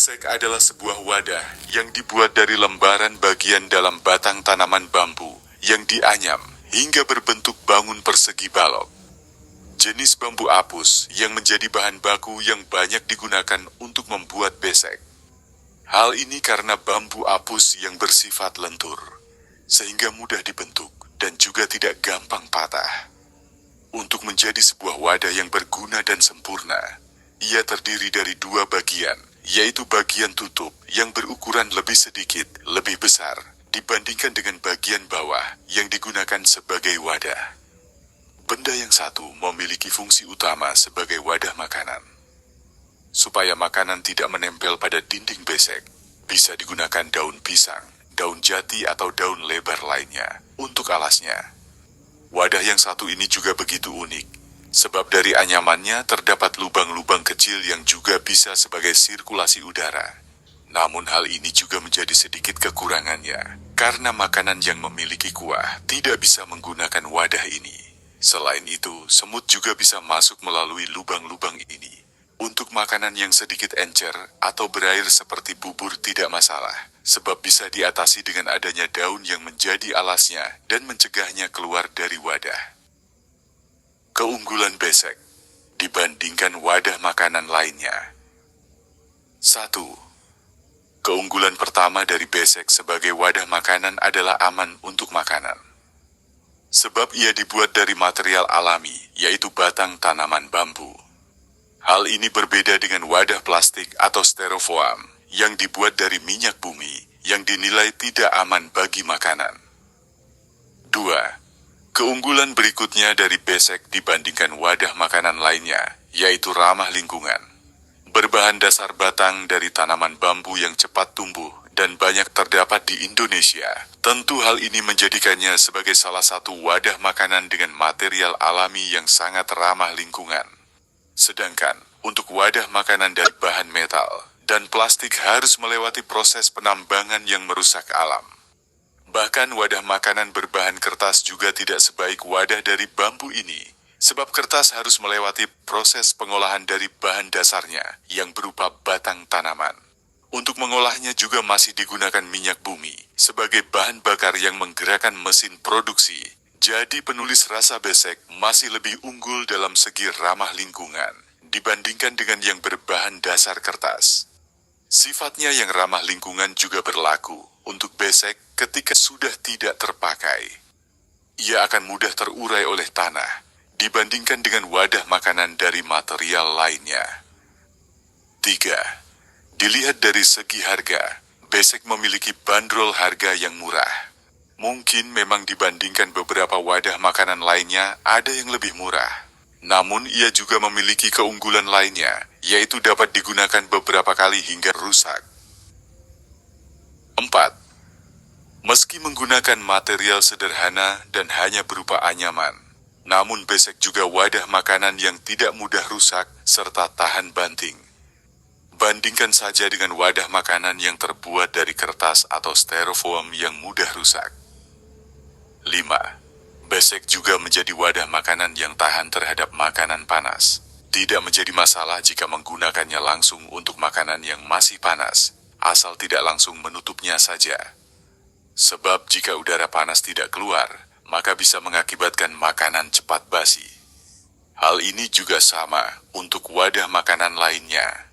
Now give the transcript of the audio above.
Besek adalah sebuah wadah yang dibuat dari lembaran bagian dalam batang tanaman bambu yang dianyam hingga berbentuk bangun persegi balok. Jenis bambu apus yang menjadi bahan baku yang banyak digunakan untuk membuat besek. Hal ini karena bambu apus yang bersifat lentur, sehingga mudah dibentuk dan juga tidak gampang patah. Untuk menjadi sebuah wadah yang berguna dan sempurna, ia terdiri dari dua bagian, yaitu bagian tutup yang berukuran lebih sedikit, lebih besar, dibandingkan dengan bagian bawah yang digunakan sebagai wadah. Benda yang satu memiliki fungsi utama sebagai wadah makanan. Supaya makanan tidak menempel pada dinding besek, bisa digunakan daun pisang, daun jati atau daun lebar lainnya untuk alasnya. Wadah yang satu ini juga begitu unik, sebab dari anyamannya terdapat lubang-lubang kecil yang juga bisa sebagai sirkulasi udara. Namun hal ini juga menjadi sedikit kekurangannya, karena makanan yang memiliki kuah tidak bisa menggunakan wadah ini. Selain itu, semut juga bisa masuk melalui lubang-lubang ini. Untuk makanan yang sedikit encer atau berair seperti bubur tidak masalah, sebab bisa diatasi dengan adanya daun yang menjadi alasnya dan mencegahnya keluar dari wadah. Keunggulan besek dibandingkan wadah makanan lainnya. 1. Keunggulan pertama dari besek sebagai wadah makanan adalah aman untuk makanan. Sebab ia dibuat dari material alami, yaitu batang tanaman bambu. Hal ini berbeda dengan wadah plastik atau styrofoam yang dibuat dari minyak bumi yang dinilai tidak aman bagi makanan. 2. Keunggulan berikutnya dari besek dibandingkan wadah makanan lainnya, yaitu ramah lingkungan. Berbahan dasar batang dari tanaman bambu yang cepat tumbuh dan banyak terdapat di Indonesia. Tentu hal ini menjadikannya sebagai salah satu wadah makanan dengan material alami yang sangat ramah lingkungan. Sedangkan, untuk wadah makanan dari bahan metal dan plastik harus melewati proses penambangan yang merusak alam. Bahkan wadah makanan berbahan kertas juga tidak sebaik wadah dari bambu ini, sebab kertas harus melewati proses pengolahan dari bahan dasarnya yang berupa batang tanaman. Untuk mengolahnya juga masih digunakan minyak bumi sebagai bahan bakar yang menggerakkan mesin produksi. Jadi penulis rasa besek masih lebih unggul dalam segi ramah lingkungan dibandingkan dengan yang berbahan dasar kertas. Sifatnya yang ramah lingkungan juga berlaku untuk besek ketika sudah tidak terpakai. Ia akan mudah terurai oleh tanah dibandingkan dengan wadah makanan dari material lainnya. 3. Dilihat dari segi harga, besek memiliki bandrol harga yang murah. Mungkin memang dibandingkan beberapa wadah makanan lainnya ada yang lebih murah. Namun ia juga memiliki keunggulan lainnya, yaitu dapat digunakan beberapa kali hingga rusak. 4. Meski menggunakan material sederhana dan hanya berupa anyaman, namun besek juga wadah makanan yang tidak mudah rusak serta tahan banting. Bandingkan saja dengan wadah makanan yang terbuat dari kertas atau styrofoam yang mudah rusak. 5. Besek juga menjadi wadah makanan yang tahan terhadap makanan panas. Tidak menjadi masalah jika menggunakannya langsung untuk makanan yang masih panas, asal tidak langsung menutupnya saja. Sebab jika udara panas tidak keluar, maka bisa mengakibatkan makanan cepat basi. Hal ini juga sama untuk wadah makanan lainnya.